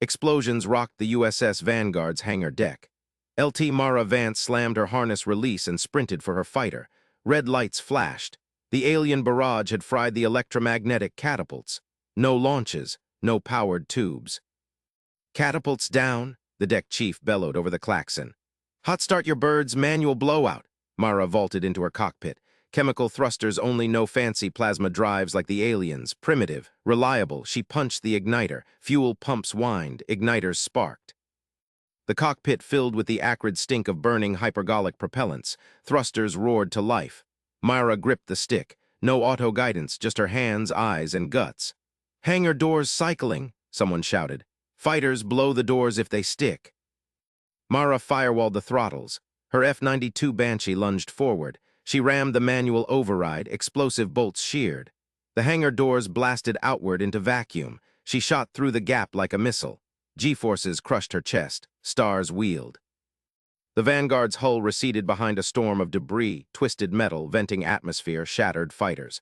Explosions rocked the USS Vanguard's hangar deck. LT Mara Vance slammed her harness release and sprinted for her fighter. Red lights flashed. The alien barrage had fried the electromagnetic catapults. No launches, no powered tubes. "Catapults down," the deck chief bellowed over the klaxon. "Hot start your birds, manual blowout." Mara vaulted into her cockpit. Chemical thrusters only, no fancy plasma drives like the aliens. Primitive, reliable. She punched the igniter. Fuel pumps whined. Igniters sparked. The cockpit filled with the acrid stink of burning hypergolic propellants. Thrusters roared to life. Myra gripped the stick. No auto-guidance, just her hands, eyes, and guts. "Hangar doors cycling," someone shouted. "Fighters blow the doors if they stick." Mara firewalled the throttles. Her F-92 Banshee lunged forward. She rammed the manual override, explosive bolts sheared. The hangar doors blasted outward into vacuum. She shot through the gap like a missile. G-forces crushed her chest. Stars wheeled. The Vanguard's hull receded behind a storm of debris, twisted metal, venting atmosphere, shattered fighters.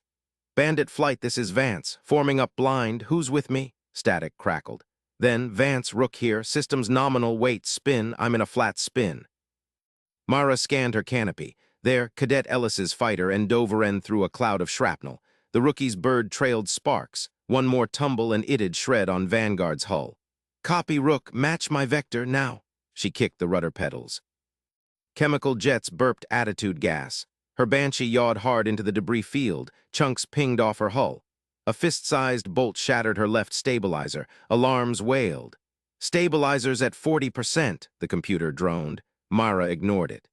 "Bandit flight, this is Vance. Forming up blind. Who's with me?" Static crackled. Then, "Vance, Rook here. Systems nominal. Wait, spin. I'm in a flat spin." Mara scanned her canopy. There, Cadet Ellis's fighter and Doveren through a cloud of shrapnel. The rookie's bird trailed sparks. One more tumble and it'd shred on Vanguard's hull. "Copy, Rook. Match my vector, now." She kicked the rudder pedals. Chemical jets burped attitude gas. Her Banshee yawed hard into the debris field. Chunks pinged off her hull. A fist-sized bolt shattered her left stabilizer. Alarms wailed. "Stabilizers at 40%, the computer droned. Mara ignored it.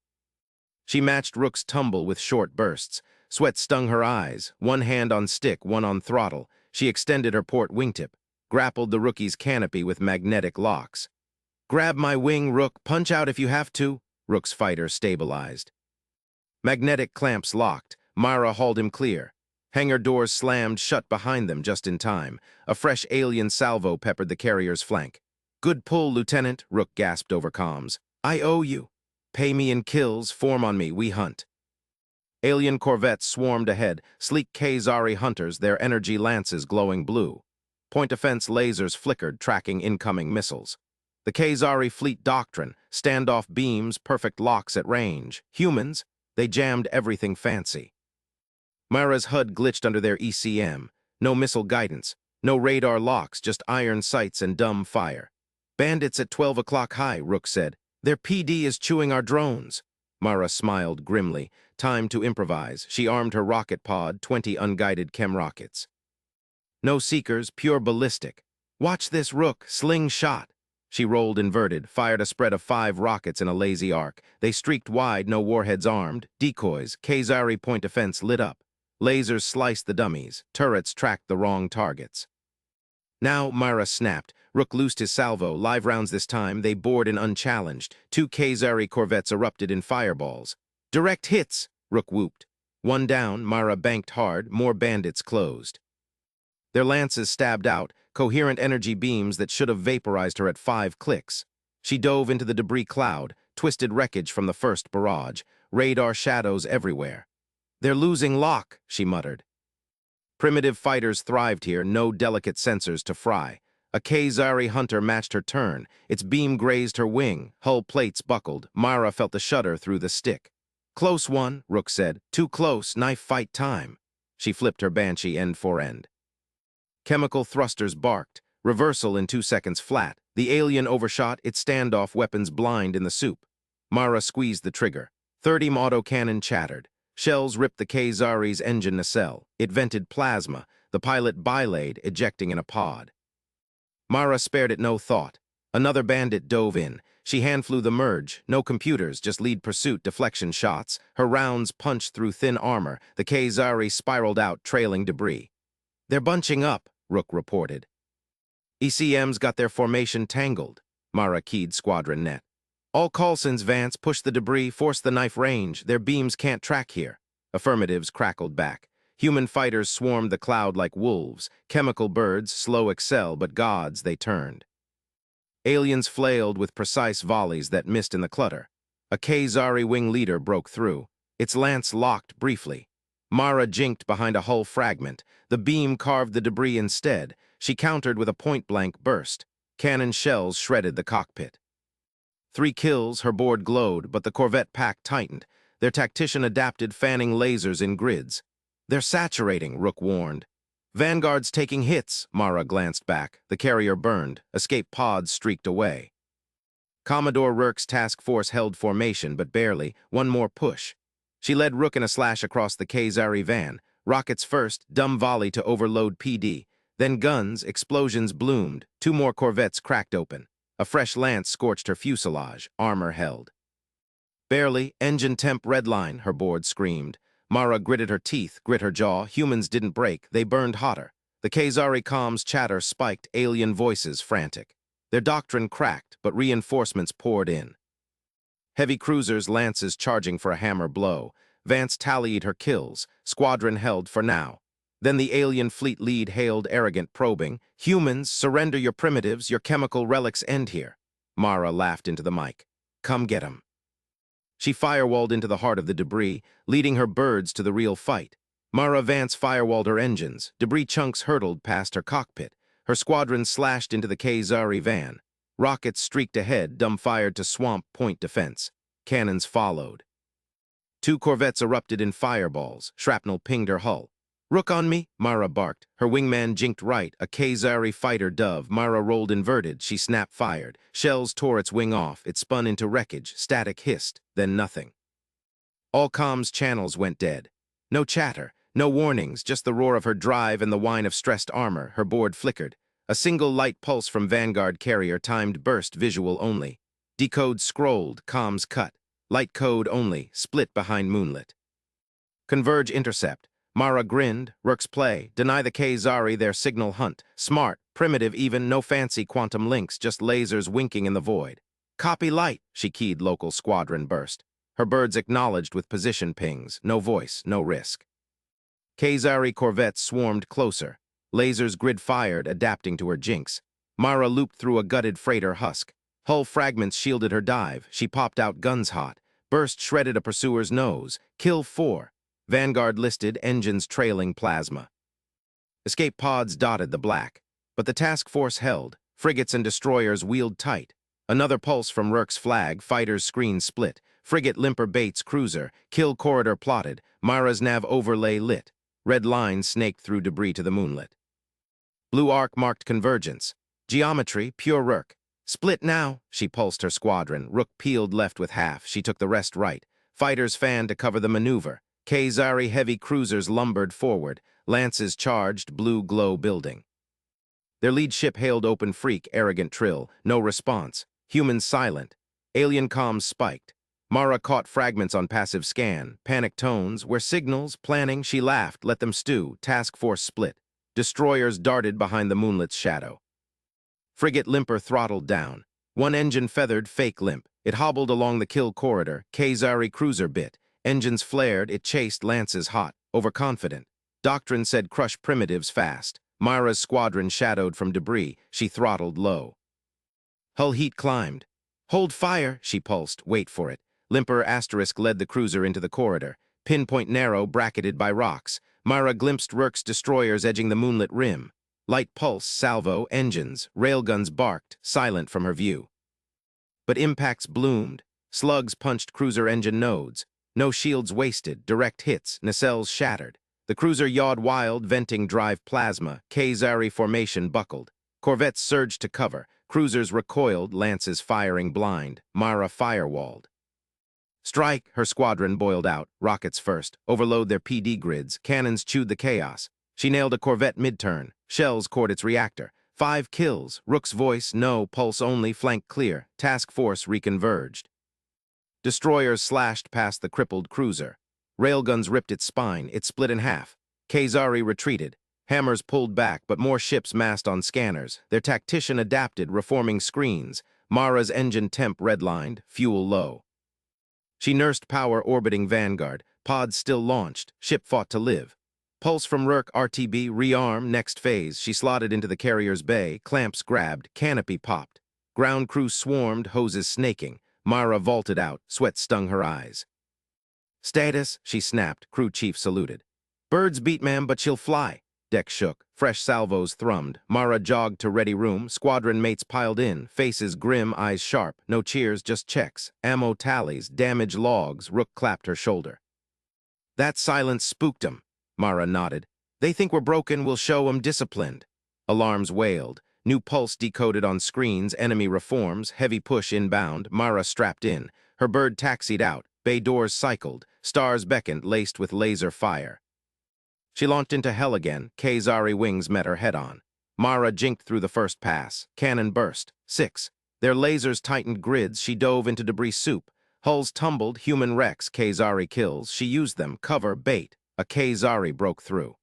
She matched Rook's tumble with short bursts. Sweat stung her eyes, one hand on stick, one on throttle. She extended her port wingtip, grappled the rookie's canopy with magnetic locks. "Grab my wing, Rook. Punch out if you have to." Rook's fighter stabilized. Magnetic clamps locked. Mara hauled him clear. Hangar doors slammed shut behind them just in time. A fresh alien salvo peppered the carrier's flank. "Good pull, Lieutenant," Rook gasped over comms. "I owe you. Pay me in kills, form on me, we hunt." Alien corvettes swarmed ahead, sleek K-Zari hunters, their energy lances glowing blue. Point-defense lasers flickered, tracking incoming missiles. The K-Zari fleet doctrine, standoff beams, perfect locks at range. Humans, they jammed everything fancy. Mara's HUD glitched under their ECM. No missile guidance, no radar locks, just iron sights and dumb fire. "Bandits at 12 o'clock high," Rook said. "Their PD is chewing our drones." Mara smiled grimly. Time to improvise. She armed her rocket pod, 20 unguided chem rockets. No seekers, pure ballistic. "Watch this, Rook. Sling shot." She rolled inverted, fired a spread of 5 rockets in a lazy arc. They streaked wide, no warheads armed. Decoys, K-Zari point defense lit up. Lasers sliced the dummies. Turrets tracked the wrong targets. Now, Mara snapped. Rook loosed his salvo. Live rounds this time. They bored in unchallenged. 2 K-Zari corvettes erupted in fireballs. "Direct hits," Rook whooped. One down, Mara banked hard. More bandits closed. Their lances stabbed out, coherent energy beams that should have vaporized her at 5 clicks. She dove into the debris cloud, twisted wreckage from the first barrage. Radar shadows everywhere. "They're losing lock," she muttered. Primitive fighters thrived here, no delicate sensors to fry. A K-Zari hunter matched her turn. Its beam grazed her wing. Hull plates buckled. Mara felt the shudder through the stick. "Close one," Rook said. "Too close, knife fight time." She flipped her Banshee end for end. Chemical thrusters barked. Reversal in 2 seconds flat. The alien overshot, its standoff weapons blind in the soup. Mara squeezed the trigger. 30 autocannon chattered. Shells ripped the K-Zari's engine nacelle. It vented plasma. The pilot bilayed, ejecting in a pod. Mara spared it no thought. Another bandit dove in. She hand-flew the merge. No computers, just lead pursuit deflection shots. Her rounds punched through thin armor. The K-Zari spiraled out, trailing debris. "They're bunching up," Rook reported. "ECM's got their formation tangled." Mara keyed squadron net. "All Coulson's, Vance. Push the debris, force the knife range. Their beams can't track here." Affirmatives crackled back. Human fighters swarmed the cloud like wolves. Chemical birds, slow excel, but gods they turned. Aliens flailed with precise volleys that missed in the clutter. A K-Zari wing leader broke through. Its lance locked briefly. Mara jinked behind a hull fragment. The beam carved the debris instead. She countered with a point-blank burst. Cannon shells shredded the cockpit. 3 kills, her board glowed, but the Corvette pack tightened. Their tactician adapted, fanning lasers in grids. "They're saturating," Rook warned. "Vanguard's taking hits," Mara glanced back. The carrier burned. Escape pods streaked away. Commodore Rook's task force held formation, but barely. One more push. She led Rook in a slash across the Kazari van. Rockets first, dumb volley to overload PD. Then guns, explosions bloomed. 2 more Corvettes cracked open. A fresh lance scorched her fuselage. Armor held. "Barely, engine temp redline," her board screamed. Mara gritted her teeth, grit her jaw. Humans didn't break, they burned hotter. The Kazari comms chatter spiked, alien voices frantic. Their doctrine cracked, but reinforcements poured in. Heavy cruisers, lances charging for a hammer blow. Vance tallied her kills. Squadron held for now. Then the alien fleet lead hailed arrogant, probing. "Humans, surrender your primitives, your chemical relics end here." Mara laughed into the mic. "Come get 'em." She firewalled into the heart of the debris, leading her birds to the real fight. Mara Vance firewalled her engines. Debris chunks hurtled past her cockpit. Her squadron slashed into the Kazari van. Rockets streaked ahead, dumbfired to swamp point defense. Cannons followed. 2 corvettes erupted in fireballs. Shrapnel pinged her hull. "Rook on me," Mara barked. Her wingman jinked right, a Kazari fighter dove. Mara rolled inverted. She snap-fired. Shells tore its wing off. It spun into wreckage. Static hissed, then nothing. All comms channels went dead. No chatter, no warnings, just the roar of her drive and the whine of stressed armor. Her board flickered. A single light pulse from Vanguard carrier, timed burst, visual only. Decode scrolled, comms cut. Light code only, split behind moonlit. Converge intercept. Mara grinned. Rook's play. Deny the Kazari their signal hunt. Smart, primitive even, no fancy quantum links, just lasers winking in the void. "Copy light," she keyed local squadron burst. Her birds acknowledged with position pings. No voice, no risk. Kazari corvettes swarmed closer. Lasers grid-fired, adapting to her jinx. Mara looped through a gutted freighter husk. Hull fragments shielded her dive. She popped out guns hot. Burst shredded a pursuer's nose. Kill 4. Vanguard listed, engines trailing plasma. Escape pods dotted the black. But the task force held. Frigates and destroyers wheeled tight. Another pulse from Rook's flag. Fighters' screen split. Frigate limper Bates cruiser. Kill corridor plotted. Mara's nav overlay lit. Red lines snaked through debris to the moonlit. Blue arc marked convergence. Geometry, pure Rook. "Split now," she pulsed her squadron. Rook peeled left with half. She took the rest right. Fighters fanned to cover the maneuver. Kazari heavy cruisers lumbered forward. Lances charged, blue glow building. Their lead ship hailed open freak, arrogant trill. No response. Humans silent. Alien comms spiked. Mara caught fragments on passive scan. Panic tones. Where signals, planning, she laughed. Let them stew. Task force split. Destroyers darted behind the moonlit's shadow. Frigate limper throttled down. One engine feathered, fake limp. It hobbled along the kill corridor. Kazari cruiser bit. Engines flared. It chased, lances hot. Overconfident. Doctrine said crush primitives fast. Mara's squadron shadowed from debris. She throttled low. Hull heat climbed. "Hold fire," she pulsed. "Wait for it." Limper asterisk led the cruiser into the corridor. Pinpoint narrow, bracketed by rocks. Mara glimpsed Rook's destroyers edging the moonlit rim. Light pulse, salvo, engines. Railguns barked, silent from her view. But impacts bloomed. Slugs punched cruiser engine nodes. No shields wasted, direct hits, nacelles shattered. The cruiser yawed wild, venting drive plasma. Kazari formation buckled. Corvettes surged to cover. Cruisers recoiled, lances firing blind. Mara firewalled. "Strike," her squadron boiled out. Rockets first. Overload their PD grids. Cannons chewed the chaos. She nailed a corvette mid-turn. Shells cored its reactor. 5 kills. Rook's voice, no, pulse only, flank clear. Task force reconverged. Destroyers slashed past the crippled cruiser. Railguns ripped its spine. It split in half. Kazari retreated. Hammers pulled back, but more ships massed on scanners. Their tactician adapted, reforming screens. Mara's engine temp redlined, fuel low. She nursed power orbiting Vanguard. Pods still launched. Ship fought to live. Pulse from Rook, RTB, rearm, next phase. She slotted into the carrier's bay. Clamps grabbed. Canopy popped. Ground crew swarmed, hoses snaking. Mara vaulted out. Sweat stung her eyes. "Status," she snapped. Crew chief saluted. "Birds beat, ma'am, but she'll fly." Deck shook. Fresh salvos thrummed. Mara jogged to ready room. Squadron mates piled in. Faces grim, eyes sharp. No cheers, just checks. Ammo tallies, damage logs. Rook clapped her shoulder. That silence spooked 'em. Mara nodded. They think we're broken, we'll show 'em disciplined. Alarms wailed. New pulse decoded on screens. Enemy reforms. Heavy push inbound. Mara strapped in. Her bird taxied out. Bay doors cycled. Stars beckoned, laced with laser fire. She launched into hell again. Kazari wings met her head-on. Mara jinked through the first pass. Cannon burst. 6. Their lasers tightened grids. She dove into debris soup. Hulls tumbled. Human wrecks. Kazari kills. She used them. Cover. Bait. A Kazari broke through.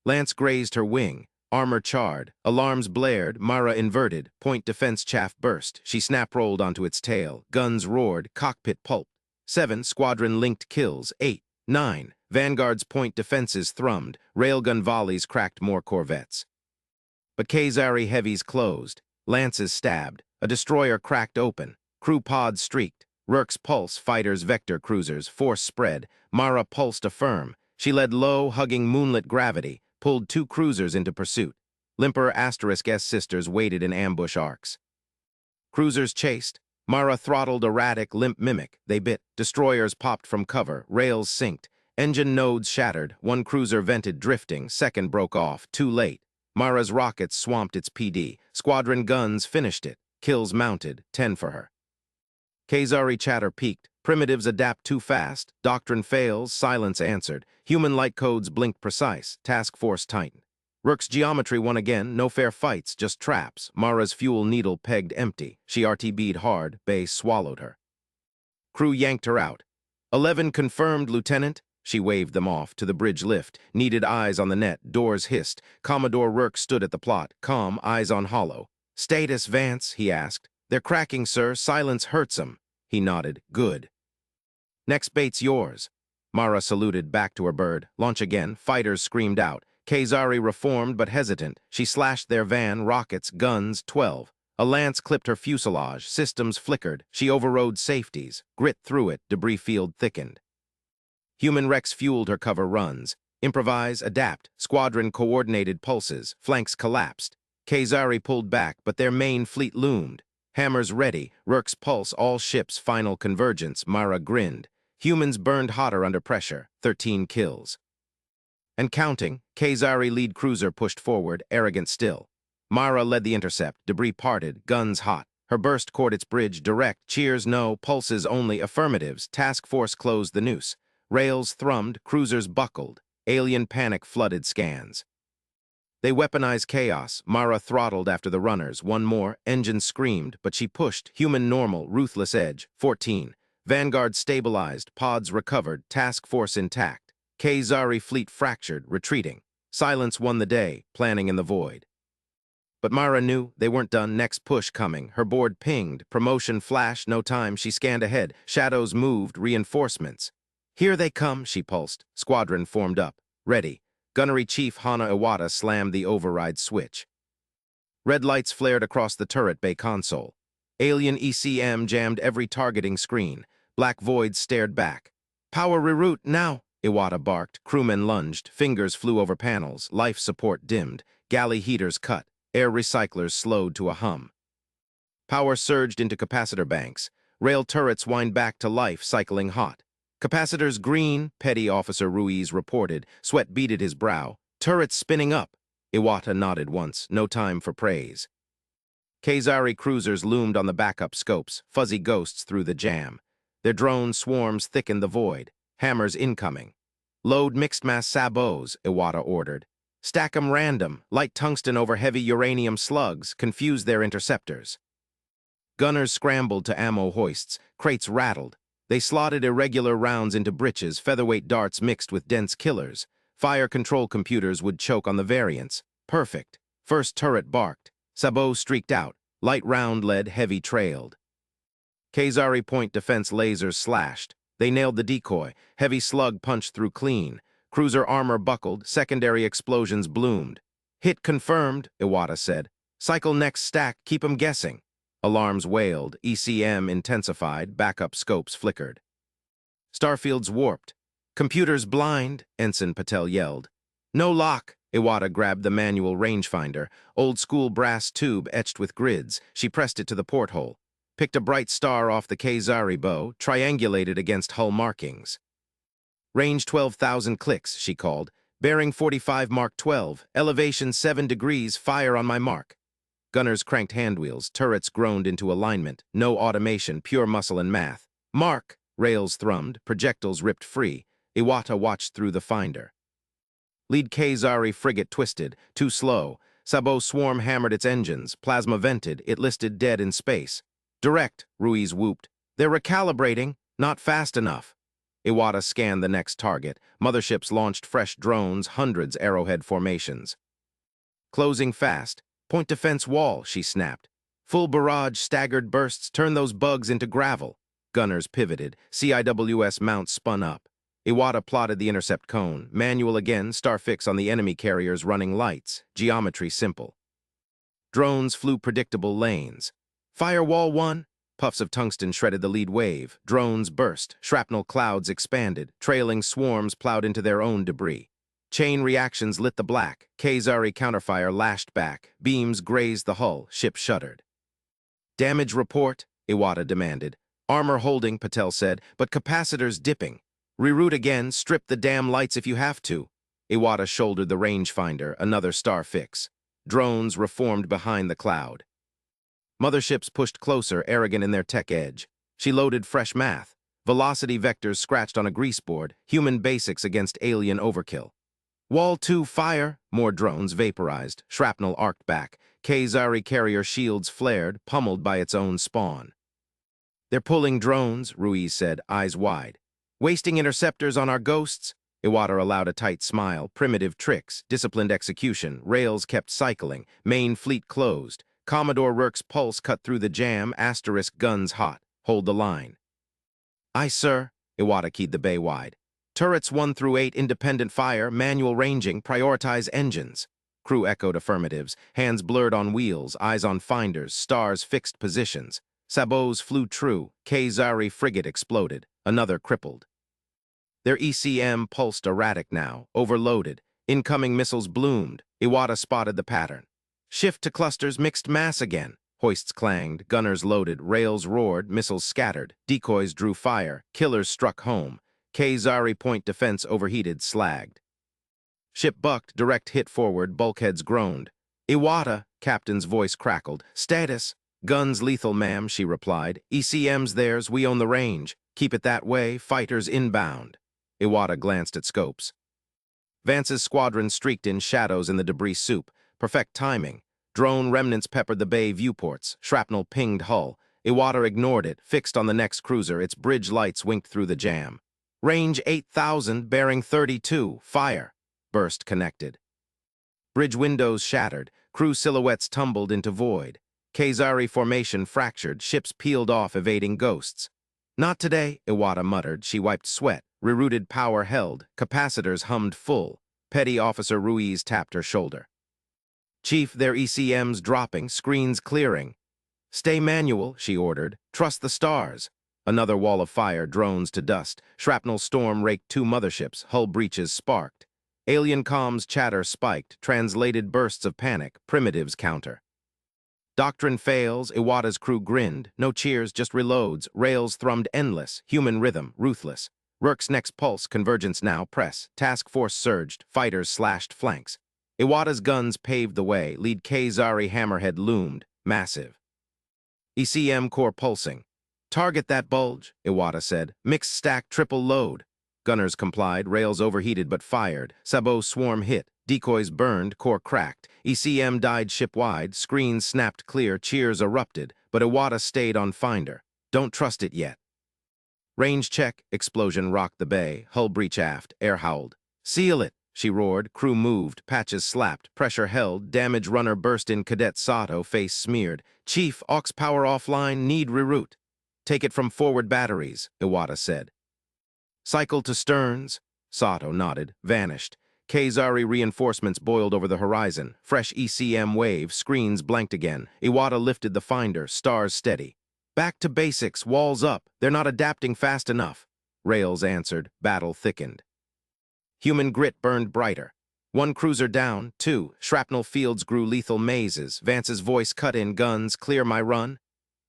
Lance grazed her wing. Armor charred. Alarms blared. Mara inverted. Point defense chaff burst. She snap-rolled onto its tail. Guns roared. Cockpit pulped. 7. Squadron linked kills. 8. 9. Vanguard's point defenses thrummed. Railgun volleys cracked more corvettes. But Kazari heavies closed. Lances stabbed. A destroyer cracked open. Crew pods streaked. Rurk's pulse, fighters, vector cruisers, force spread. Mara pulsed affirm. She led low, hugging moonlit gravity, pulled 2 cruisers into pursuit. Limper *S sisters waited in ambush arcs. Cruisers chased. Mara throttled erratic, limp mimic. They bit. Destroyers popped from cover. Rails synced. Engine nodes shattered. 1 cruiser vented, drifting. 2nd broke off. Too late. Mara's rockets swamped its PD. Squadron guns finished it. Kills mounted. 10 for her. Kazari chatter peaked. Primitives adapt too fast. Doctrine fails. Silence answered. Human light codes blinked precise. Task force tightened. Rook's geometry won again. No fair fights, just traps. Mara's fuel needle pegged empty. She RTB'd hard. Bay swallowed her. Crew yanked her out. 11 confirmed, Lieutenant. She waved them off to the bridge lift. Needed eyes on the net. Doors hissed. Commodore Rook stood at the plot. Calm, eyes on hollow. Status, Vance, he asked. They're cracking, sir. Silence hurts 'em. He nodded. Good. Next bait's yours. Mara saluted back to her bird. Launch again. Fighters screamed out. Kazari reformed but hesitant. She slashed their van, rockets, guns, 12. A lance clipped her fuselage. Systems flickered. She overrode safeties. Grit through it. Debris field thickened. Human wrecks fueled her cover runs. Improvise, adapt. Squadron coordinated pulses. Flanks collapsed. Kazari pulled back, but their main fleet loomed. Hammers ready. Rook's pulse, all ships, final convergence. Mara grinned. Humans burned hotter under pressure. 13 kills. And counting. Kazari lead cruiser pushed forward, arrogant still. Mara led the intercept. Debris parted. Guns hot. Her burst caught its bridge. Direct. Cheers no. Pulses only. Affirmatives. Task force closed the noose. Rails thrummed. Cruisers buckled. Alien panic flooded scans. They weaponized chaos. Mara throttled after the runners. 1 more. Engine screamed, but she pushed. Human normal. Ruthless edge. 14. Vanguard stabilized. Pods recovered. Task force intact. Kazari fleet fractured. Retreating. Silence won the day. Planning in the void. But Mara knew they weren't done. Next push coming. Her board pinged. Promotion flashed. No time. She scanned ahead. Shadows moved. Reinforcements. Here they come, she pulsed. Squadron formed up. Ready. Gunnery Chief Hana Iwata slammed the override switch. Red lights flared across the turret bay console. Alien ECM jammed every targeting screen. Black voids stared back. Power reroute now, Iwata barked. Crewmen lunged. Fingers flew over panels. Life support dimmed. Galley heaters cut. Air recyclers slowed to a hum. Power surged into capacitor banks. Rail turrets wind back to life, cycling hot. Capacitors green, Petty Officer Ruiz reported. Sweat beaded his brow. Turrets spinning up. Iwata nodded once. No time for praise. Kazari cruisers loomed on the backup scopes, fuzzy ghosts through the jam. Their drone swarms thickened the void. Hammers incoming. Load mixed-mass sabots, Iwata ordered. Stack 'em random. Light tungsten over heavy uranium slugs. Confuse their interceptors. Gunners scrambled to ammo hoists. Crates rattled. They slotted irregular rounds into breeches, featherweight darts mixed with dense killers. Fire control computers would choke on the variants. Perfect. First turret barked. Sabot streaked out. Light round led, heavy trailed. Kazari point defense lasers slashed. They nailed the decoy. Heavy slug punched through clean. Cruiser armor buckled. Secondary explosions bloomed. Hit confirmed, Iwata said. Cycle next stack. Keep 'em guessing. Alarms wailed. ECM intensified. Backup scopes flickered. Starfields warped. Computers blind, Ensign Patel yelled. No lock, Iwata grabbed the manual rangefinder, old-school brass tube etched with grids. She pressed it to the porthole, picked a bright star off the Kazari bow, triangulated against hull markings. Range 12,000 clicks, she called. Bearing 45 Mark 12, elevation 7 degrees, fire on my mark. Gunners cranked handwheels, turrets groaned into alignment, no automation, pure muscle and math. Mark! Rails thrummed, projectiles ripped free. Iwata watched through the finder. Lead Kazari frigate twisted, too slow. Sabo swarm hammered its engines, plasma vented, it listed dead in space. Direct, Ruiz whooped. They're recalibrating, not fast enough. Iwata scanned the next target. Motherships launched fresh drones, hundreds arrowhead formations. Closing fast. Point defense wall, she snapped. Full barrage, staggered bursts, turn those bugs into gravel. Gunners pivoted. CIWS mounts spun up. Iwata plotted the intercept cone. Manual again, starfix on the enemy carriers running lights. Geometry simple. Drones flew predictable lanes. Firewall 1. Puffs of tungsten shredded the lead wave. Drones burst. Shrapnel clouds expanded. Trailing swarms plowed into their own debris. Chain reactions lit the black. Kazari counterfire lashed back. Beams grazed the hull. Ship shuddered. Damage report, Iwata demanded. Armor holding, Patel said, but capacitors dipping. Reroute again, strip the damn lights if you have to. Iwata shouldered the rangefinder, another star fix. Drones reformed behind the cloud. Motherships pushed closer, arrogant in their tech edge. She loaded fresh math. Velocity vectors scratched on a greaseboard, human basics against alien overkill. Wall 2, fire! More drones vaporized, shrapnel arced back. Kazari carrier shields flared, pummeled by its own spawn. They're pulling drones, Ruiz said, eyes wide. Wasting interceptors on our ghosts? Iwata allowed a tight smile. Primitive tricks, disciplined execution. Rails kept cycling. Main fleet closed. Commodore Rourke's pulse cut through the jam. Asterisk guns hot. Hold the line. Aye, sir. Iwata keyed the bay wide. Turrets 1 through 8, independent fire, manual ranging, prioritize engines. Crew echoed affirmatives. Hands blurred on wheels, eyes on finders, stars fixed positions. Sabots flew true. Kazari frigate exploded. Another crippled. Their ECM pulsed erratic now, overloaded. Incoming missiles bloomed. Iwata spotted the pattern. Shift to clusters, mixed mass again. Hoists clanged, gunners loaded, rails roared, missiles scattered. Decoys drew fire, killers struck home. Kazari point defense overheated, slagged. Ship bucked, direct hit forward, bulkheads groaned. Iwata, captain's voice crackled. Status. Guns lethal, ma'am, she replied. ECM's theirs, we own the range. Keep it that way, fighters inbound. Iwata glanced at scopes. Vance's squadron streaked in shadows in the debris soup. Perfect timing. Drone remnants peppered the bay viewports. Shrapnel pinged hull. Iwata ignored it, fixed on the next cruiser. Its bridge lights winked through the jam. Range 8,000, bearing 32. Fire. Burst connected. Bridge windows shattered. Crew silhouettes tumbled into void. Kazari formation fractured. Ships peeled off, evading ghosts. Not today, Iwata muttered. She wiped sweat. Rerouted power held. Capacitors hummed full. Petty Officer Ruiz tapped her shoulder. Chief, their ECM's dropping, screens clearing. Stay manual, she ordered. Trust the stars. Another wall of fire, drones to dust. Shrapnel storm raked 2 motherships. Hull breaches sparked. Alien comms chatter spiked. Translated bursts of panic. Primitives counter. Doctrine fails, Iwata's crew grinned. No cheers, just reloads. Rails thrummed endless. Human rhythm, ruthless. Rourke's next pulse, convergence now, press. Task force surged. Fighters slashed flanks. Iwata's guns paved the way. Lead Kazari hammerhead loomed. Massive. ECM core pulsing. Target that bulge, Iwata said. Mixed stack, triple load. Gunners complied. Rails overheated but fired. Sabot swarm hit. Decoys burned, core cracked. ECM died ship-wide, screens snapped clear, cheers erupted, but Iwata stayed on finder. Don't trust it yet. Range check, explosion rocked the bay, hull breach aft, air howled. Seal it, she roared, crew moved, patches slapped, pressure held, damage runner burst in Cadet Sato, face smeared. Chief, aux power offline, need reroute. Take it from forward batteries, Iwata said. Cycle to sterns, Sato nodded, vanished. Kazari reinforcements boiled over the horizon. Fresh ECM wave, screens blanked again. Iwata lifted the finder, stars steady. Back to basics, walls up. They're not adapting fast enough. Rails answered, battle thickened. Human grit burned brighter. One cruiser down, two. Shrapnel fields grew lethal mazes. Vance's voice cut in guns. Clear my run.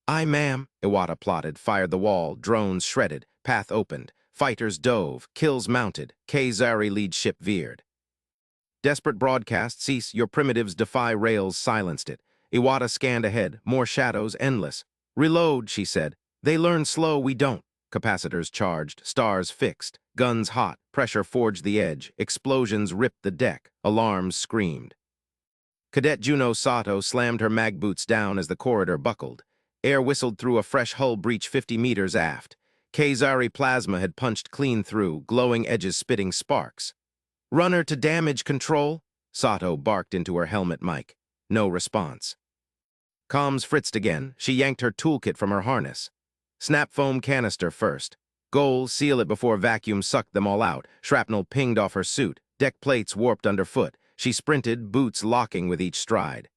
Aye, ma'am, Iwata plotted. Fired the wall. Drones shredded. Path opened. Fighters dove. Kills mounted. K-Zari lead ship veered. Desperate broadcast. Cease. Your primitives defy rails. Silenced it. Iwata scanned ahead. More shadows. Endless. Reload, she said. They learn slow. We don't. Capacitors charged. Stars fixed. Guns hot. Pressure forged the edge. Explosions ripped the deck. Alarms screamed. Cadet Juno Sato slammed her mag boots down as the corridor buckled. Air whistled through a fresh hull breach 50 meters aft. K-Zari plasma had punched clean through, glowing edges spitting sparks. Runner to damage control? Sato barked into her helmet mic. No response. Comms fritzed again. She yanked her toolkit from her harness. Snap foam canister first. Goal, seal it before vacuum sucked them all out. Shrapnel pinged off her suit. Deck plates warped underfoot. She sprinted, boots locking with each stride.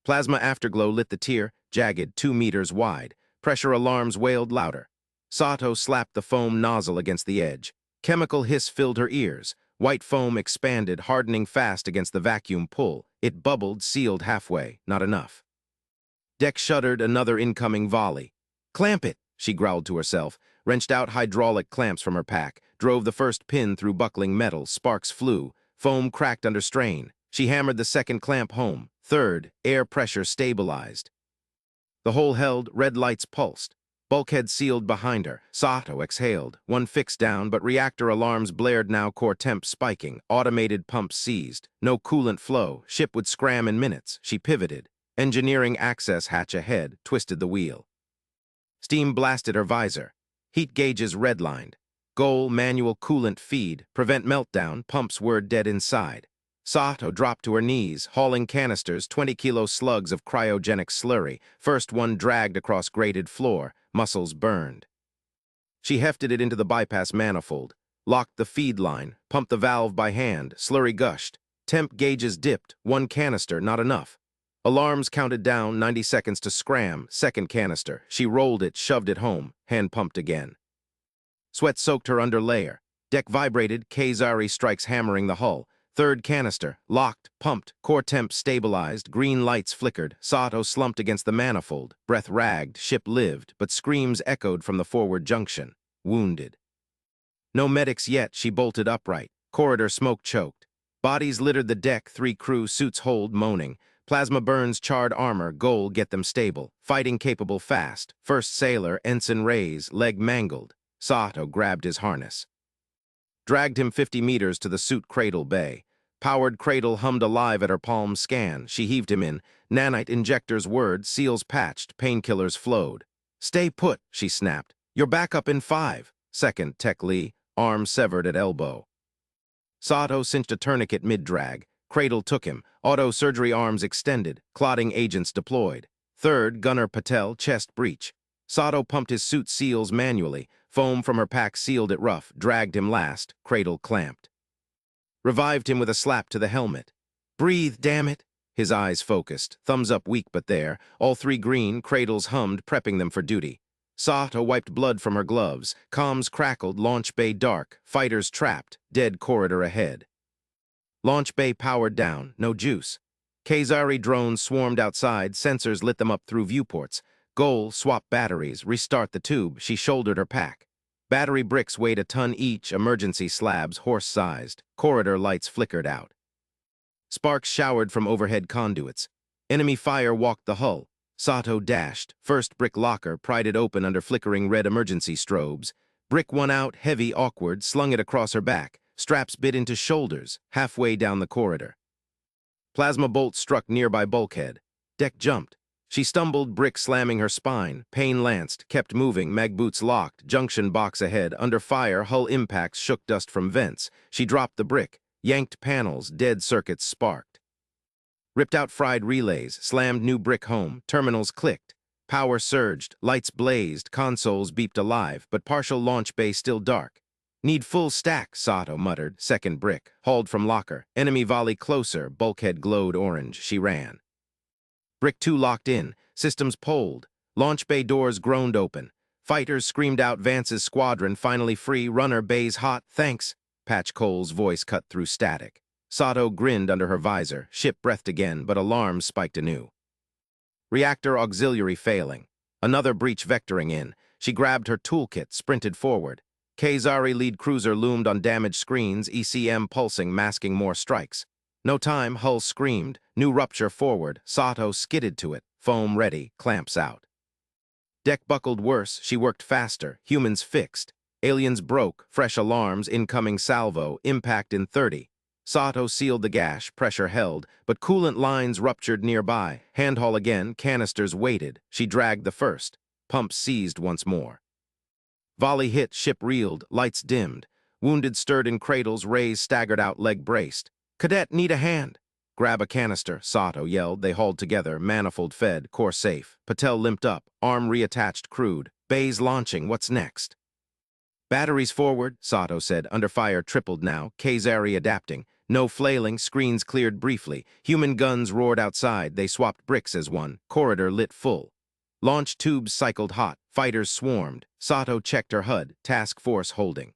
Plasma afterglow lit the tier, jagged 2 meters wide. Pressure alarms wailed louder. Sato slapped the foam nozzle against the edge. Chemical hiss filled her ears. White foam expanded, hardening fast against the vacuum pull. It bubbled, sealed halfway. Not enough. Deck shuddered, another incoming volley. Clamp it, she growled to herself, wrenched out hydraulic clamps from her pack, drove the first pin through buckling metal. Sparks flew. Foam cracked under strain. She hammered the second clamp home. Third, air pressure stabilized. The hole held, red lights pulsed. Bulkhead sealed behind her. Sato exhaled. One fixed down, but reactor alarms blared now, core temp spiking. Automated pumps seized. No coolant flow. Ship would scram in minutes. She pivoted. Engineering access hatch ahead, twisted the wheel. Steam blasted her visor. Heat gauges redlined. Goal, manual coolant feed. Prevent meltdown, pumps were dead inside. Sato dropped to her knees, hauling canisters, 20-kilo slugs of cryogenic slurry. First one dragged across grated floor. Muscles burned. She hefted it into the bypass manifold, locked the feed line, pumped the valve by hand. Slurry gushed. Temp gauges dipped. One canister, not enough. Alarms counted down, 90 seconds to scram. Second canister. She rolled it, shoved it home. Hand pumped again. Sweat soaked her under layer. Deck vibrated. K-Zari strikes hammering the hull. Third canister. Locked, pumped, core temp stabilized. Green lights flickered. Sato slumped against the manifold. Breath ragged. Ship lived, but screams echoed from the forward junction. Wounded. No medics yet. She bolted upright. Corridor smoke choked. Bodies littered the deck. 3 crew, suits hold, moaning. Plasma burns charred armor. Goal, get them stable. Fighting capable fast. First sailor, Ensign Ray's, leg mangled. Sato grabbed his harness. Dragged him 50 meters to the suit cradle bay. Powered cradle hummed alive at her palm scan. She heaved him in. Nanite injectors whirred, seals patched, painkillers flowed. Stay put, she snapped. You're back up in 5. Second, Tech Lee, arm severed at elbow. Sato cinched a tourniquet mid-drag. Cradle took him. Auto surgery arms extended. Clotting agents deployed. Third, Gunner Patel, chest breach. Sato pumped his suit seals manually. Foam from her pack sealed it rough. Dragged him last. Cradle clamped. Revived him with a slap to the helmet. Breathe, damn it. His eyes focused. Thumbs up weak but there. All 3 green. Cradles hummed, prepping them for duty. Sato wiped blood from her gloves. Comms crackled. Launch bay dark. Fighters trapped. Dead corridor ahead. Launch bay powered down. No juice. K-Zari drones swarmed outside. Sensors lit them up through viewports. Goal, swap batteries. Restart the tube. She shouldered her pack. Battery bricks weighed a ton each. Emergency slabs, horse-sized. Corridor lights flickered out. Sparks showered from overhead conduits. Enemy fire walked the hull. Sato dashed. First brick locker pried it open under flickering red emergency strobes. Brick one out, heavy, awkward, slung it across her back. Straps bit into shoulders, halfway down the corridor. Plasma bolt struck nearby bulkhead. Deck jumped. She stumbled, brick slamming her spine. Pain lanced, kept moving, mag boots locked, junction box ahead. Under fire, hull impacts shook dust from vents. She dropped the brick, yanked panels, dead circuits sparked. Ripped out fried relays, slammed new brick home. Terminals clicked. Power surged, lights blazed, consoles beeped alive, but partial launch bay still dark. Need full stack, Sato muttered. Second brick, hauled from locker. Enemy volley closer, bulkhead glowed orange. She ran. Brick 2 locked in, systems poled. Launch bay doors groaned open. Fighters screamed out Vance's squadron finally free. Runner bays hot, thanks. Patch Cole's voice cut through static. Sato grinned under her visor, ship breathed again, but alarms spiked anew. Reactor auxiliary failing. Another breach vectoring in. She grabbed her toolkit, sprinted forward. Kazari lead cruiser loomed on damaged screens, ECM pulsing, masking more strikes. No time, hull screamed. New rupture forward. Sato skidded to it. Foam ready, clamps out. Deck buckled worse, she worked faster. Humans fixed. Aliens broke, fresh alarms, incoming salvo, impact in 30. Sato sealed the gash, pressure held, but coolant lines ruptured nearby. Handhaul again, canisters waited. She dragged the first. Pumps seized once more. Volley hit, ship reeled, lights dimmed. Wounded stirred in cradles, raised, staggered out, leg braced. Cadet, need a hand. Grab a canister, Sato yelled. They hauled together, manifold fed, core safe. Patel limped up, arm reattached, crude. Bays launching, what's next? Batteries forward, Sato said. Under fire tripled now, Kazari adapting. No flailing, screens cleared briefly. Human guns roared outside. They swapped bricks as one. Corridor lit full. Launch tubes cycled hot. Fighters swarmed. Sato checked her HUD. Task force holding.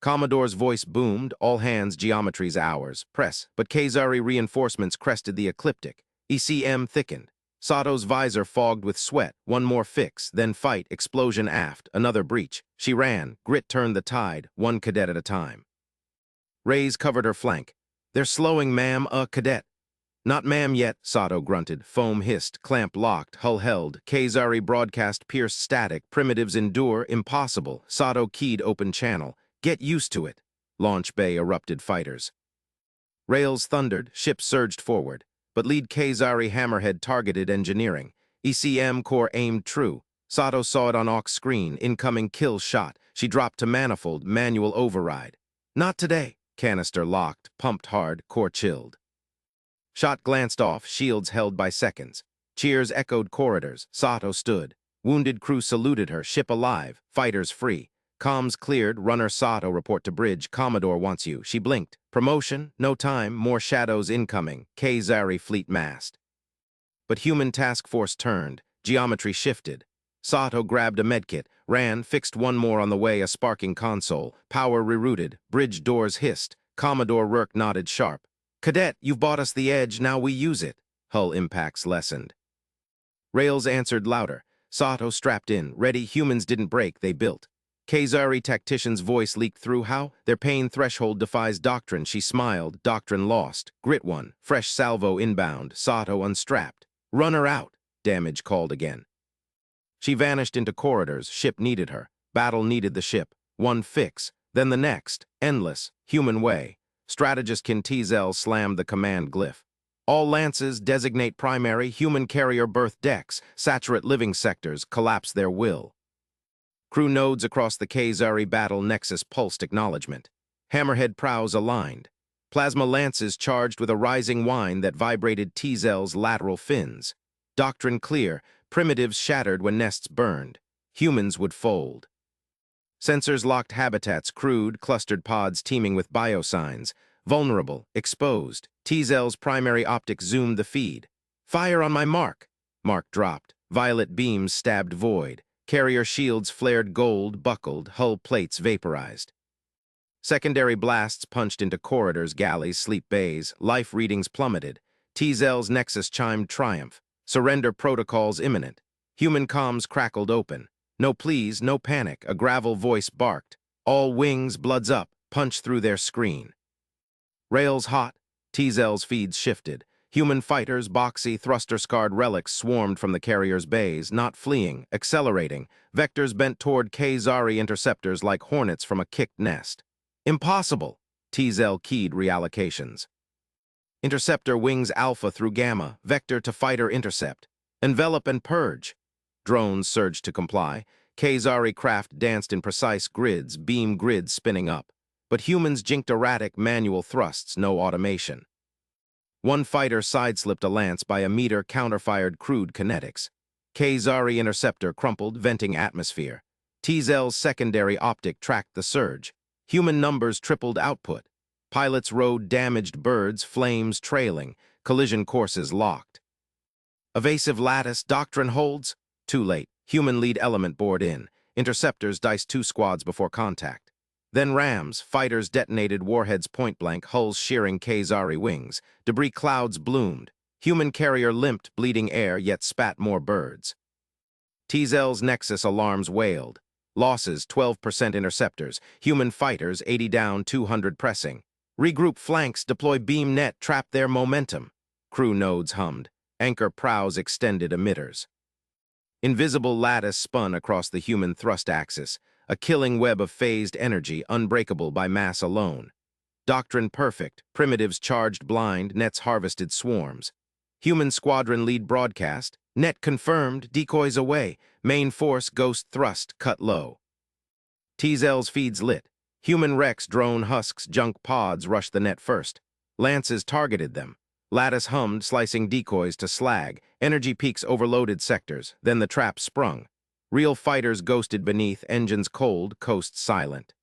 Commodore's voice boomed. All hands, geometries ours. Press. But Kazari reinforcements crested the ecliptic. ECM thickened. Sato's visor fogged with sweat. One more fix. Then fight. Explosion aft. Another breach. She ran. Grit turned the tide. One cadet at a time. Rays covered her flank. They're slowing, ma'am, cadet. Not ma'am yet, Sato grunted. Foam hissed, clamp locked, hull held. Kazari broadcast pierced static. Primitives endure, impossible. Sato keyed open channel. Get used to it. Launch bay erupted fighters. Rails thundered, ship surged forward. But lead Kazari hammerhead targeted engineering. ECM core aimed true. Sato saw it on aux screen. Incoming kill shot. She dropped to manifold, manual override. Not today. Canister locked, pumped hard, core chilled. Shot glanced off, shields held by seconds. Cheers echoed corridors. Sato stood. Wounded crew saluted her, ship alive, fighters free. Comms cleared, runner Sato report to bridge. Commodore wants you. She blinked. Promotion, no time, more shadows incoming. Kazari fleet massed. But human task force turned. Geometry shifted. Sato grabbed a medkit, ran, fixed one more on the way, a sparking console. Power rerouted. Bridge doors hissed. Commodore Rourke nodded sharp. Cadet, you've bought us the edge, now we use it. Hull impacts lessened. Rails answered louder. Sato strapped in, ready. Humans didn't break, they built. Kazari tactician's voice leaked through. How? Their pain threshold defies doctrine. She smiled. Doctrine lost. Grit one. Fresh salvo inbound. Sato unstrapped. Runner out. Damage called again. She vanished into corridors. Ship needed her. Battle needed the ship. One fix. Then the next. Endless. Human way. Strategist Kintizel slammed the command glyph. All lances designate primary. Human carrier berth decks. Saturate living sectors. Collapse their will. Crew nodes across the Kazari battle nexus pulsed acknowledgement. Hammerhead prows aligned. Plasma lances charged with a rising whine that vibrated Tzel's lateral fins. Doctrine clear. Primitives shattered when nests burned. Humans would fold. Sensors locked habitats, crude, clustered pods teeming with biosigns. Vulnerable, exposed. Tzel's primary optic zoomed the feed. Fire on my mark. Mark dropped. Violet beams stabbed void. Carrier shields flared gold, buckled, hull plates vaporized. Secondary blasts punched into corridors, galleys, sleep bays. Life readings plummeted. Tzel's nexus chimed triumph. Surrender protocols imminent. Human comms crackled open. No pleas, no panic, a gravel voice barked. All wings, bloods up, punch through their screen. Rails hot. Tzel's feeds shifted. Human fighters, boxy, thruster-scarred relics swarmed from the carrier's bays, not fleeing, accelerating. Vectors bent toward Kazari interceptors like hornets from a kicked nest. Impossible! Tzel keyed reallocations. Interceptor wings alpha through gamma, vector to fighter intercept. Envelop and purge. Drones surged to comply. Kazari craft danced in precise grids, beam grids spinning up. But humans jinked erratic manual thrusts, no automation. One fighter sideslipped a lance by a meter counterfired crude kinetics. Kazari interceptor crumpled, venting atmosphere. Tzel's secondary optic tracked the surge. Human numbers tripled output. Pilots rode damaged birds, flames trailing, collision courses locked. Evasive lattice, doctrine holds. Too late. Human lead element bored in. Interceptors diced 2 squads before contact. Then rams, fighters detonated warheads point-blank, hulls shearing Kazari wings. Debris clouds bloomed. Human carrier limped, bleeding air, yet spat more birds. Tzel's Nexus alarms wailed. Losses, 12% interceptors. Human fighters, 80 down, 200 pressing. Regroup flanks, deploy beam net, trap their momentum. Crew nodes hummed. Anchor prows extended emitters. Invisible lattice spun across the human thrust axis, a killing web of phased energy unbreakable by mass alone. Doctrine perfect, primitives charged blind, nets harvested swarms. Human squadron lead broadcast, net confirmed, decoys away, main force ghost thrust cut low. Tzel's feeds lit. Human wrecks, drone husks, junk pods rushed the net first. Lances targeted them. Lattice hummed, slicing decoys to slag. Energy peaks overloaded sectors. Then the trap sprung. Real fighters ghosted beneath, engines cold, coast silent.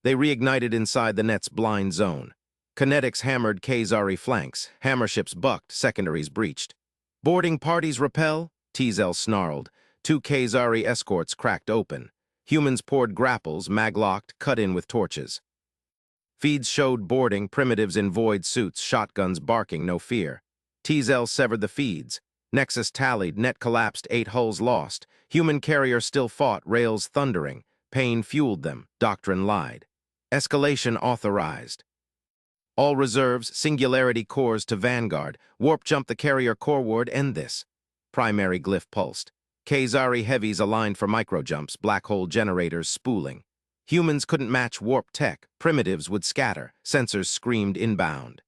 They reignited inside the net's blind zone. Kinetics hammered Kazari flanks. Hammerships bucked, secondaries breached. Boarding parties repel? Tzel snarled. 2 Kazari escorts cracked open. Humans poured grapples, maglocked, cut in with torches. Feeds showed boarding, primitives in void suits, shotguns barking, no fear. Tzel severed the feeds. Nexus tallied, net collapsed, 8 hulls lost. Human carrier still fought, rails thundering. Pain fueled them, doctrine lied. Escalation authorized. All reserves, singularity cores to Vanguard. Warp jump the carrier coreward, end this. Primary glyph pulsed. Kazari heavies aligned for microjumps, black hole generators spooling. Humans couldn't match warp tech, primitives would scatter, sensors screamed inbound.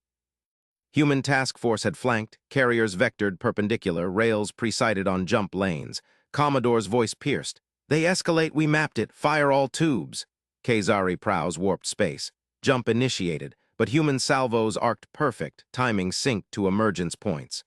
Human task force had flanked, carriers vectored perpendicular, rails pre-sighted on jump lanes. Commodore's voice pierced. They escalate, we mapped it, fire all tubes. Kazari prows warped space. Jump initiated, but human salvos arced perfect, timing synced to emergence points.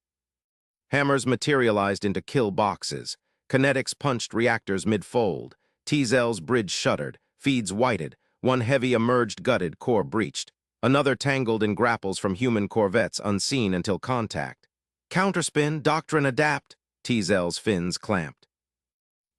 Hammers materialized into kill boxes. Kinetics punched reactors mid-fold. Tzel's bridge shuddered, feeds whited. One heavy emerged gutted, core breached. Another tangled in grapples from human corvettes unseen until contact. Counterspin, doctrine adapt. Tzel's fins clamped.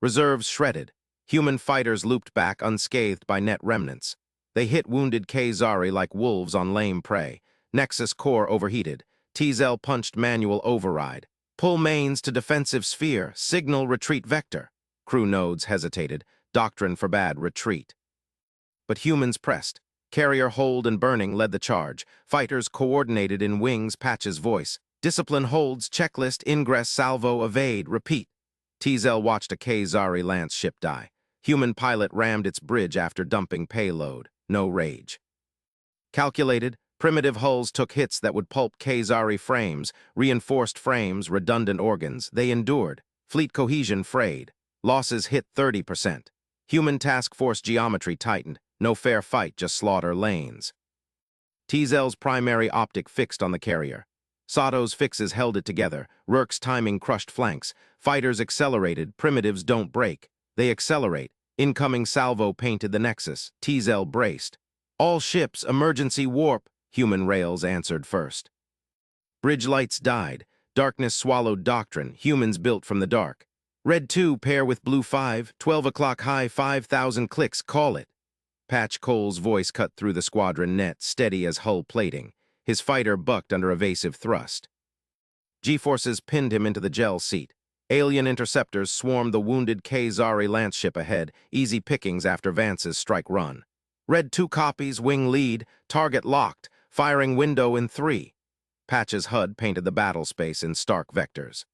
Reserves shredded. Human fighters looped back unscathed by net remnants. They hit wounded Kazari like wolves on lame prey. Nexus core overheated. Tzel punched manual override. Pull mains to defensive sphere, signal retreat vector. Crew nodes hesitated. Doctrine forbade retreat. But humans pressed. Carrier hold and burning led the charge. Fighters coordinated in wings, Patch's voice. Discipline holds, checklist, ingress, salvo, evade, repeat. Tzel watched a Kazari lance ship die. Human pilot rammed its bridge after dumping payload. No rage. Calculated, primitive hulls took hits that would pulp Kazari frames, reinforced frames, redundant organs. They endured. Fleet cohesion frayed. Losses hit 30%. Human task force geometry tightened. No fair fight, just slaughter lanes. Tzel's primary optic fixed on the carrier. Sato's fixes held it together. Rurk's timing crushed flanks. Fighters accelerated. Primitives don't break. They accelerate. Incoming salvo painted the nexus. Tzel braced. All ships, emergency warp. Human rails answered first. Bridge lights died. Darkness swallowed doctrine. Humans built from the dark. Red 2 pair with blue 5. 12 o'clock high, 5,000 clicks. Call it. Patch Cole's voice cut through the squadron net, steady as hull plating. His fighter bucked under evasive thrust. G-forces pinned him into the gel seat. Alien interceptors swarmed the wounded Kazari lance ship ahead, easy pickings after Vance's strike run. Red 2 copies, wing lead, target locked, firing window in 3. Patch's HUD painted the battle space in stark vectors.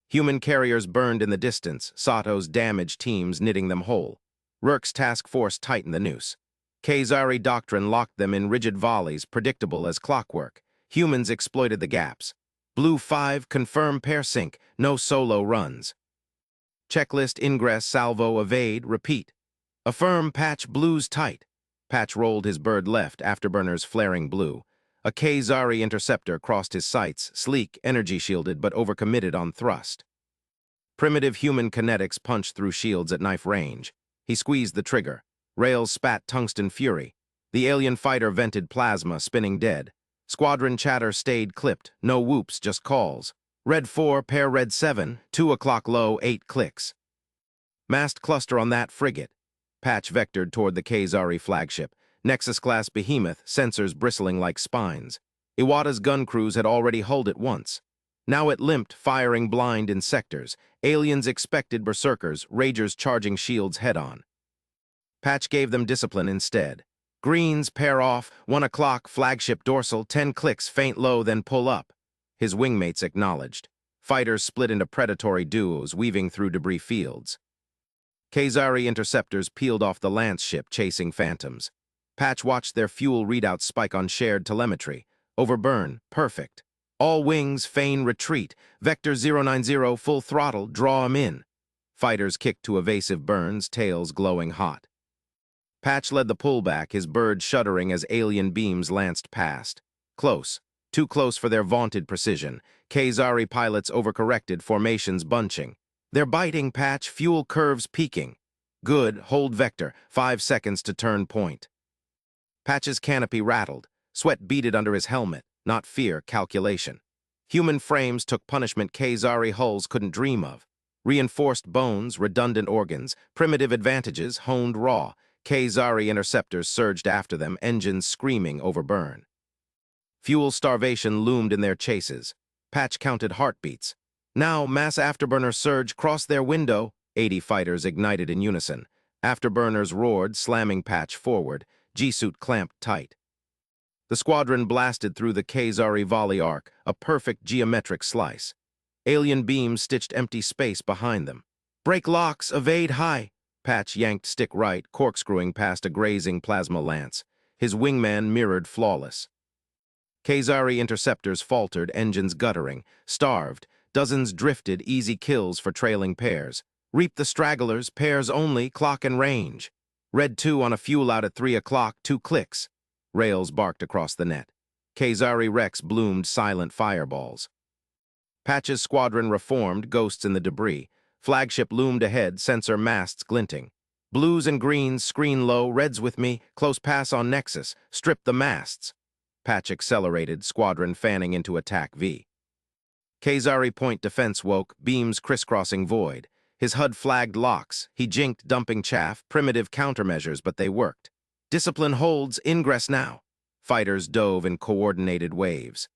Human carriers burned in the distance, Sato's damaged teams knitting them whole. Rurk's task force tightened the noose. Kazari doctrine locked them in rigid volleys, predictable as clockwork. Humans exploited the gaps. Blue 5, confirm pair sync, no solo runs. Checklist, ingress, salvo, evade, repeat. Affirm, Patch, blues tight. Patch rolled his bird left, afterburners flaring blue. A Kazari interceptor crossed his sights, sleek, energy shielded, but overcommitted on thrust. Primitive human kinetics punched through shields at knife range. He squeezed the trigger. Rails spat tungsten fury. The alien fighter vented plasma, spinning dead. Squadron chatter stayed clipped. No whoops, just calls. Red 4, pair red 7, 2 o'clock low, 8 clicks. Massed cluster on that frigate. Patch vectored toward the Kazari flagship, Nexus-class behemoth, sensors bristling like spines. Iwata's gun crews had already hulled it once. Now it limped, firing blind in sectors. Aliens expected berserkers, ragers charging shields head-on. Patch gave them discipline instead. Greens, pair off, 1 o'clock, flagship dorsal, 10 clicks, faint low, then pull up. His wingmates acknowledged. Fighters split into predatory duos, weaving through debris fields. Kazari interceptors peeled off the Lance ship, chasing phantoms. Patch watched their fuel readouts spike on shared telemetry. Overburn, perfect. All wings, feign retreat. Vector 090, full throttle, draw 'em in. Fighters kicked to evasive burns, tails glowing hot. Patch led the pullback, his bird shuddering as alien beams lanced past. Close. Too close for their vaunted precision. Kazari pilots overcorrected, formations bunching. They're biting, Patch, fuel curves peaking. Good, hold vector, 5 seconds to turn point. Patch's canopy rattled. Sweat beaded under his helmet, not fear, calculation. Human frames took punishment Kazari hulls couldn't dream of. Reinforced bones, redundant organs, primitive advantages honed raw. Kazari interceptors surged after them, engines screaming over burn. Fuel starvation loomed in their chases. Patch counted heartbeats. Now, mass afterburner surge crossed their window. 80 fighters ignited in unison. Afterburners roared, slamming Patch forward. G-suit clamped tight. The squadron blasted through the Kazari volley arc, a perfect geometric slice. Alien beams stitched empty space behind them. Break locks, evade high. Patch yanked stick right, corkscrewing past a grazing plasma lance. His wingman mirrored flawless. Kazari interceptors faltered, engines guttering. Starved, dozens drifted, easy kills for trailing pairs. Reap the stragglers, pairs only, clock and range. Red 2 on a fuel out at 3 o'clock, 2 clicks. Rails barked across the net. Kazari wrecks bloomed silent fireballs. Patch's squadron reformed, ghosts in the debris. Flagship loomed ahead, sensor masts glinting. Blues and greens, screen low, reds with me, close pass on Nexus, strip the masts. Patch accelerated, squadron fanning into attack V. Kazari point defense woke, beams crisscrossing void. His HUD flagged locks, he jinked dumping chaff, primitive countermeasures, but they worked. Discipline holds, ingress now. Fighters dove in coordinated waves.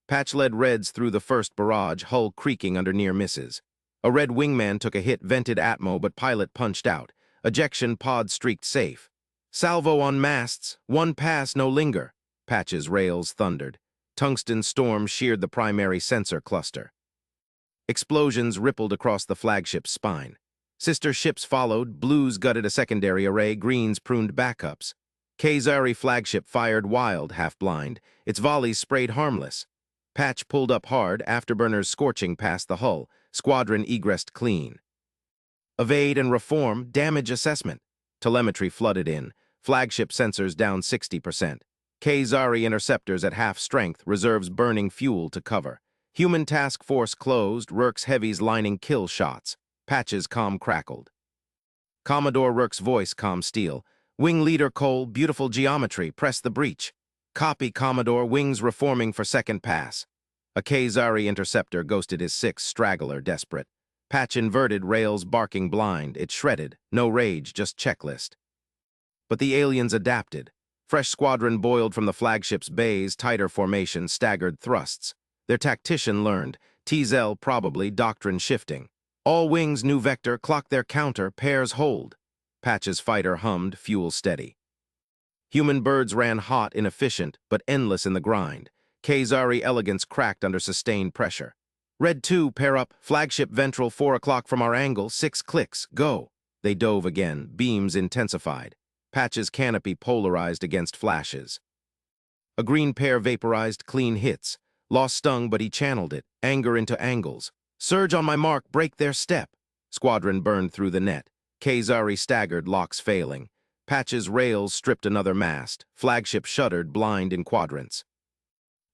Patch led reds through the first barrage, hull creaking under near misses. A red wingman took a hit, vented Atmo, but pilot punched out. Ejection pod streaked safe. Salvo on masts, 1 pass, no linger. Patch's rails thundered. Tungsten storm sheared the primary sensor cluster. Explosions rippled across the flagship's spine. Sister ships followed, blues gutted a secondary array, greens pruned backups. Kazari flagship fired wild, half-blind. Its volleys sprayed harmless. Patch pulled up hard, afterburners scorching past the hull. Squadron egressed clean. Evade and reform, damage assessment. Telemetry flooded in. Flagship sensors down 60%. Kazari interceptors at half strength, reserves burning fuel to cover. Human task force closed, Rurk's heavies lining kill shots. Patch's comm crackled. Commodore Rurk's voice comm steel. Wing leader Cole, beautiful geometry, press the breach. Copy Commodore, wings reforming for second pass. A Kazari interceptor ghosted his 6 straggler desperate. Patch inverted, rails barking blind, it shredded, no rage, just checklist. But the aliens adapted. Fresh squadron boiled from the flagship's bays, tighter formation, staggered thrusts. Their tactician learned, T-Zell probably, doctrine shifting. All wings, new vector, clock their counter, pairs hold. Patch's fighter hummed, fuel steady. Human birds ran hot, inefficient, but endless in the grind. Kazari elegance cracked under sustained pressure. Red 2, pair up, flagship ventral 4 o'clock from our angle, 6 clicks, go. They dove again, beams intensified. Patch's canopy polarized against flashes. A green pair vaporized, clean hits. Lost stung, but he channeled it, anger into angles. Surge on my mark, break their step. Squadron burned through the net. Kazari staggered, locks failing. Patch's rails stripped another mast. Flagship shuddered, blind in quadrants.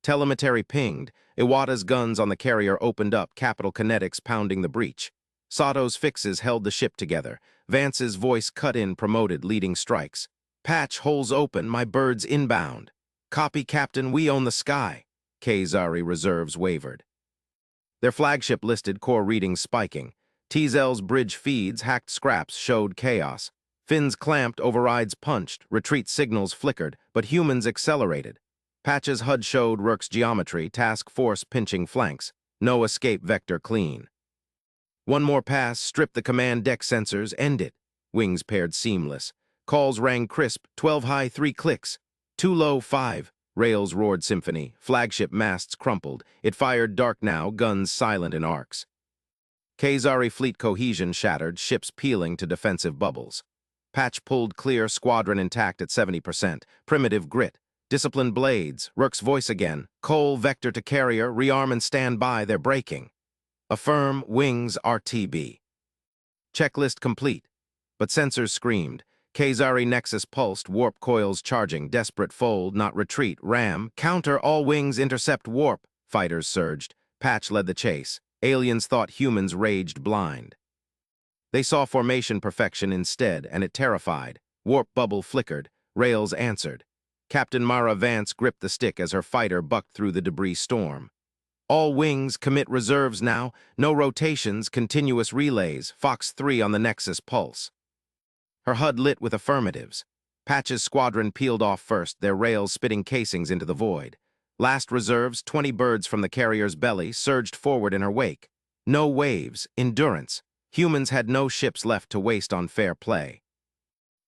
Telemetry pinged. Iwata's guns on the carrier opened up, capital kinetics pounding the breach. Sato's fixes held the ship together. Vance's voice cut in, promoted, leading strikes. Patch, holes open, my birds inbound. Copy, Captain, we own the sky. Kazari reserves wavered. Their flagship listed, core readings spiking. T-Zell's bridge feeds, hacked scraps showed chaos. Fins clamped, overrides punched, retreat signals flickered, but humans accelerated. Patch's HUD showed Rourke's geometry, task force pinching flanks. No escape vector clean. One more pass, strip the command deck sensors, end it. Wings paired seamless. Calls rang crisp, 12 high, 3 clicks. 2 low, 5. Rails roared symphony. Flagship masts crumpled. It fired dark now, guns silent in arcs. Kazari fleet cohesion shattered, ships peeling to defensive bubbles. Patch pulled clear, squadron intact at 70%. Primitive grit. Disciplined blades. Rourke's voice again. Cole, vector to carrier, rearm and stand by, they're breaking. Affirm, wings, RTB. Checklist complete. But sensors screamed. Kazari Nexus pulsed, warp coils charging, desperate fold, not retreat, ram, counter, all wings, intercept, warp. Fighters surged. Patch led the chase. Aliens thought humans raged blind. They saw formation perfection instead, and it terrified. Warp bubble flickered. Rails answered. Captain Mara Vance gripped the stick as her fighter bucked through the debris storm. All wings, commit reserves now. No rotations, continuous relays. Fox 3 on the Nexus pulse. Her HUD lit with affirmatives. Patch's squadron peeled off first, their rails spitting casings into the void. Last reserves, 20 birds from the carrier's belly, surged forward in her wake. No waves, endurance. Humans had no ships left to waste on fair play.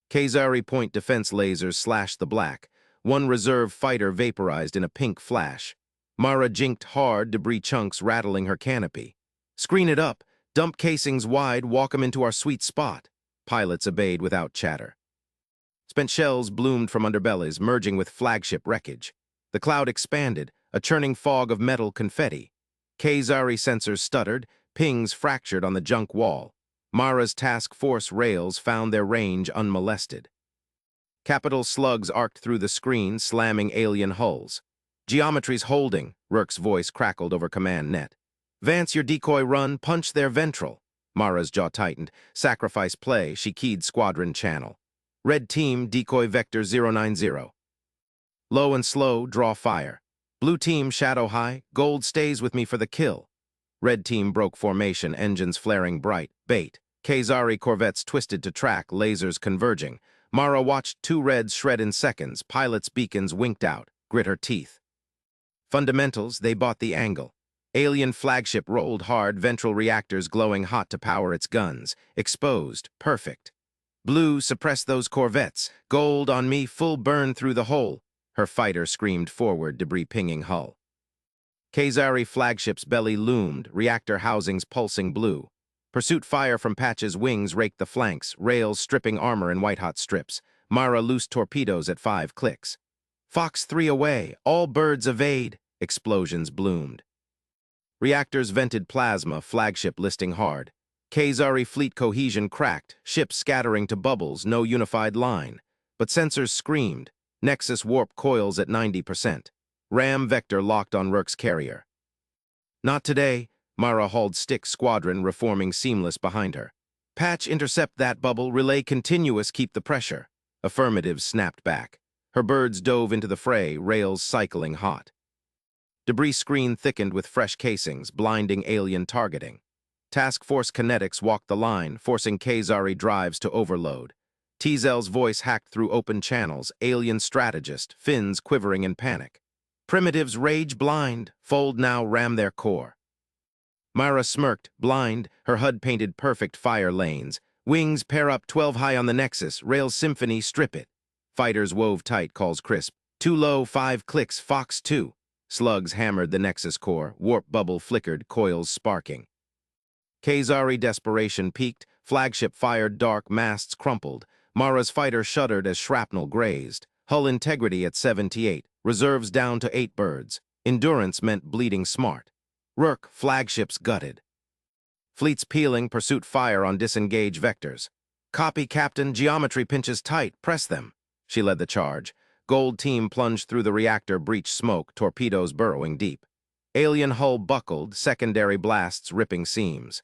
Kazari point defense lasers slashed the black. One reserve fighter vaporized in a pink flash. Mara jinked hard, debris chunks rattling her canopy. Screen it up, dump casings wide, walk 'em into our sweet spot. Pilots obeyed without chatter. Spent shells bloomed from underbellies, merging with flagship wreckage. The cloud expanded, a churning fog of metal confetti. Kazari sensors stuttered, pings fractured on the junk wall. Mara's task force rails found their range unmolested. Capital slugs arced through the screen, slamming alien hulls. Geometry's holding, Rourke's voice crackled over command net. Vance your decoy run, punch their ventral. Mara's jaw tightened. Sacrifice play, she keyed squadron channel. Red team, decoy vector 090. Low and slow, draw fire. Blue team, shadow high, gold stays with me for the kill. Red team broke formation, engines flaring bright. Bait. Kazari corvettes twisted to track, lasers converging. Mara watched 2 reds shred in seconds. Pilots' beacons winked out, grit her teeth. Fundamentals, they bought the angle. Alien flagship rolled hard, ventral reactors glowing hot to power its guns. Exposed, perfect. Blue, suppress those corvettes. Gold on me, full burn through the hole. Her fighter screamed forward, debris pinging hull. Kazari flagship's belly loomed, reactor housings pulsing blue. Pursuit fire from Patch's wings raked the flanks, rails stripping armor in white-hot strips. Mara loosed torpedoes at 5 clicks. Fox 3 away, all birds evade. Explosions bloomed. Reactors vented plasma, flagship listing hard. Kazari fleet cohesion cracked, ships scattering to bubbles, no unified line. But sensors screamed. Nexus warp coils at 90%. Ram vector locked on Rourke's carrier. Not today. Mara hauled stick squadron, reforming seamless behind her. Patch intercept that bubble, relay continuous, keep the pressure. Affirmatives snapped back. Her birds dove into the fray, rails cycling hot. Debris screen thickened with fresh casings, blinding alien targeting. Task Force kinetics walked the line, forcing Kazari drives to overload. Teazel's voice hacked through open channels, alien strategist, fins quivering in panic. Primitives rage blind, fold now, ram their core. Mara smirked, blind, her HUD painted perfect fire lanes. Wings pair up 12 high on the Nexus, rails symphony, strip it. Fighters wove tight, calls crisp. 2 low, 5 clicks, Fox 2. Slugs hammered the Nexus core, warp bubble flickered, coils sparking. Kazari desperation peaked, flagship fired dark, masts crumpled. Mara's fighter shuddered as shrapnel grazed. Hull integrity at 78, reserves down to 8 birds. Endurance meant bleeding smart. Rourke, flagships gutted. Fleets peeling, pursuit fire on disengaged vectors. Copy, Captain, geometry pinches tight, press them. She led the charge. Gold team plunged through the reactor, breach smoke, torpedoes burrowing deep. Alien hull buckled, secondary blasts ripping seams.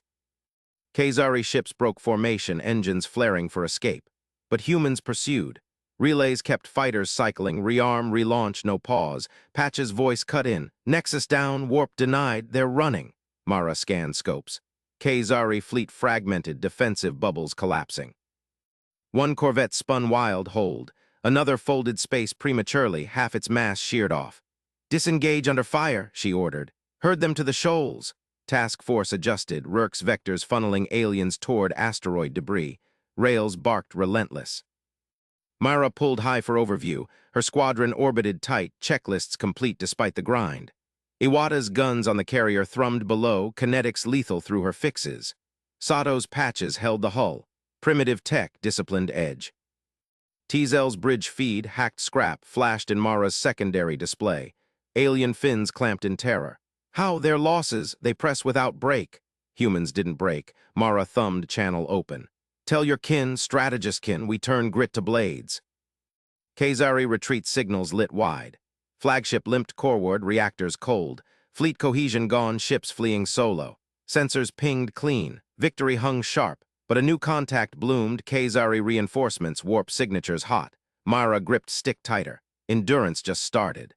Kazari ships broke formation, engines flaring for escape. But humans pursued. Relays kept fighters cycling, rearm, relaunch, no pause. Patch's voice cut in. Nexus down, warp denied, they're running. Mara scanned scopes. Kazari fleet fragmented, defensive bubbles collapsing. One corvette spun wild, hold. Another folded space prematurely, half its mass sheared off. Disengage under fire, she ordered. Herd them to the shoals. Task force adjusted, Rurk's vectors funneling aliens toward asteroid debris. Rails barked relentless. Mara pulled high for overview. Her squadron orbited tight, checklists complete despite the grind. Iwata's guns on the carrier thrummed below, kinetics lethal through her fixes. Sato's patches held the hull. Primitive tech, disciplined edge. Teasel's bridge feed, hacked scrap, flashed in Mara's secondary display. Alien fins clamped in terror. How, their losses, they press without break. Humans didn't break. Mara thumbed channel open. Tell your kin, strategist kin, we turn grit to blades. Kazari retreat signals lit wide. Flagship limped coreward, reactors cold. Fleet cohesion gone, ships fleeing solo. Sensors pinged clean. Victory hung sharp. But a new contact bloomed, Kazari reinforcements, warp signatures hot. Mara gripped stick tighter. Endurance just started.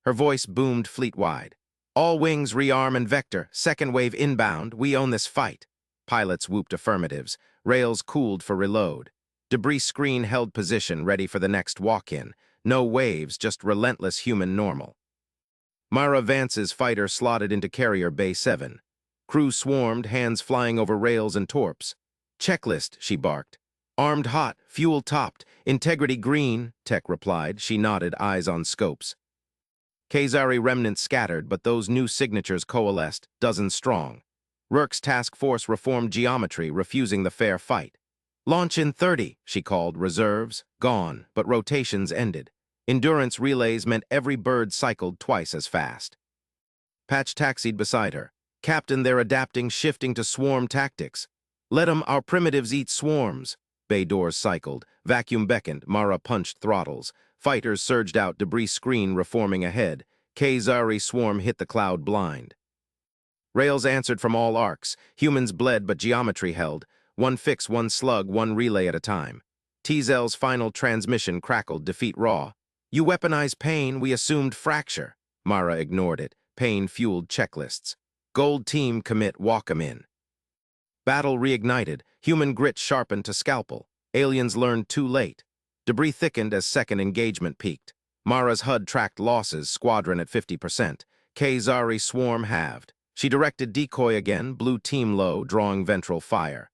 Her voice boomed fleet-wide. All wings rearm and vector, second wave inbound, we own this fight. Pilots whooped affirmatives. Rails cooled for reload. Debris screen held position, ready for the next walk-in. No waves, just relentless human normal. Mara Vance's fighter slotted into Carrier Bay 7. Crew swarmed, hands flying over rails and torps. Checklist, she barked. Armed hot, fuel topped, integrity green, Tech replied. She nodded, eyes on scopes. Kazari remnants scattered, but those new signatures coalesced, dozens strong. Rurk's task force reformed geometry, refusing the fair fight. Launch in 30, she called. Reserves, gone, but rotations ended. Endurance relays meant every bird cycled twice as fast. Patch taxied beside her. Captain, they're adapting, shifting to swarm tactics. Let 'em, our primitives eat swarms. Bay doors cycled. Vacuum beckoned. Mara punched throttles. Fighters surged out, debris screen reforming ahead. Kazari swarm hit the cloud blind. Rails answered from all arcs. Humans bled, but geometry held. One fix, one slug, one relay at a time. Teasel's final transmission crackled, defeat raw. You weaponize pain, we assumed fracture. Mara ignored it. Pain fueled checklists. Gold team commit, walk 'em in. Battle reignited. Human grit sharpened to scalpel. Aliens learned too late. Debris thickened as second engagement peaked. Mara's HUD tracked losses, squadron at 50%. Kazari swarm halved. She directed decoy again, blue team low, drawing ventral fire.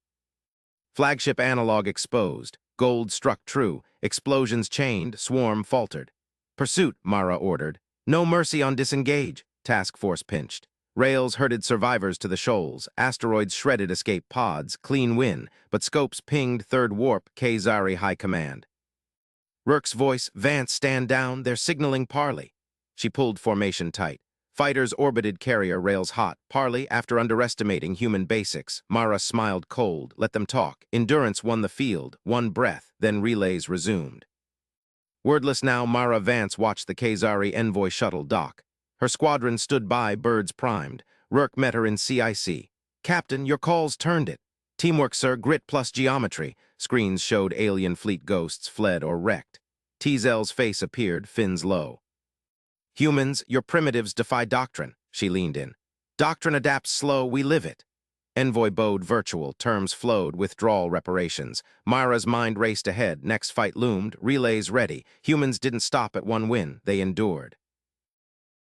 Flagship analog exposed. Gold struck true. Explosions chained, swarm faltered. Pursuit, Mara ordered. No mercy on disengage. Task force pinched. Rails herded survivors to the shoals. Asteroids shredded escape pods. Clean win, but scopes pinged third warp, Kazari high command. Rurk's voice, Vance, stand down, they're signaling parley. She pulled formation tight. Fighters orbited carrier, rails hot. Parley, after underestimating human basics. Mara smiled cold, let them talk. Endurance won the field, one breath, then relays resumed. Wordless now, Mara Vance watched the Kazari envoy shuttle dock. Her squadron stood by, birds primed. Rurk met her in CIC. Captain, your calls turned it. Teamwork, sir, grit plus geometry. Screens showed alien fleet ghosts fled or wrecked. Teasel's face appeared, fins low. Humans, your primitives defy doctrine, she leaned in. Doctrine adapts slow, we live it. Envoy bowed virtual, terms flowed, withdrawal reparations. Mara's mind raced ahead, next fight loomed, relays ready. Humans didn't stop at one win, they endured.